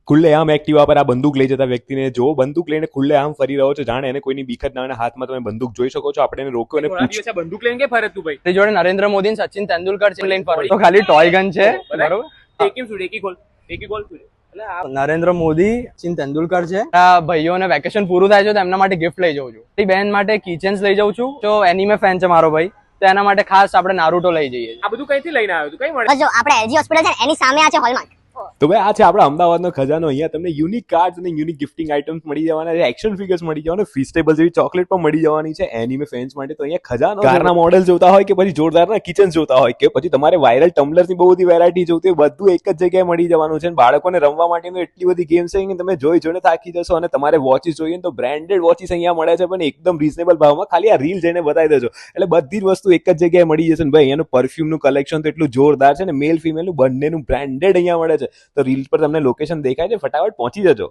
ખુલ્લેઆમ એક્ટિવા પર આ બંદૂક લઈ જતા વ્યક્તિને જો બંદૂક લઈને ખુલ્લેઆમ ફરી રહ્યો છે, જાણે એને કોઈની બીક જ ના હોય. હાથમાં તમે બંદૂક જોઈ શકો છો. આપણે એને રોક્યો અને પૂછ્યું બંદૂક લઈને કે ફરે તું ભાઈ? તે જોડે નરેન્દ્ર મોદી અને સચિન તેંડુલકર છે લઈને ફરે તો ખાલી ટોય ગન છે, બરોબર? નરેન્દ્ર મોદી, સચિન તેંડુલકર છે. આ ભાઈઓને વેકેશન પૂરું થાય છે તો એમના માટે ગિફ્ટ લઈ જઉં છું. એ બેન માટે કીચેન્સ લઈ જાઉં છું. જો એનિમે ફેન છે મારો ભાઈ, તો એના માટે ખાસ આપણે નારુટો લઈ જઈએ. આ બધું કઈથી લઈને આવ્યો તું? કઈ મળે? જો આપણે એલજી હોસ્પિટલ છે એની સામે આ છે હોલમાર્ક. તો ભાઈ આ છે આપણા અમદાવાદનો ખજાનો. અહીંયા તમને યુનિક કાર્ડ્સ અને યુનિક ગિફ્ટિંગ આઇટમ્સ મળી જવાના છે, એક્શન ફિગર્સ મળી જવાના, ફિસ્ટેબલ જેવી ચોકલેટ પણ મળી જવાની છે એનિમે ફેન્સ માટે. તો અહીંયા ખજાનો કારના મોડેલ જોતા હોય કે પછી જોરદારના કિચન જોતા હોય કે પછી તમારે વાયરલ ટમ્બલર્સની બહુ બધી વેરાયટી જોતી હોય, બધું એક જ જગ્યાએ મળી જવાનું છે. બાળકોને રમવા માટેનું એટલી બધી ગેમ્સ છે કે તમે જોઈને થાકી જશો. અને તમારે વોચીસ જોઈએ તો બ્રાન્ડેડ વોચીસ અહીંયા મળે છે, પણ એકદમ રીઝનેબલ ભાવમાં. ખાલી આ રીલ જઈને બતાવી દેજો એટલે બધી જ વસ્તુ એક જ જગ્યાએ મળી જશે. ભાઈ અહીંયાનું પરફ્યુમનું કલેક્શન તો એટલું જોરદાર છે ને, મેલ ફિમેલનું બંનેનું બ્રાન્ડેડ અહીંયા મળે છે. તો રીલ પર તમને લોકેશન દેખાય છે, ફટાફટ પહોંચી જજો.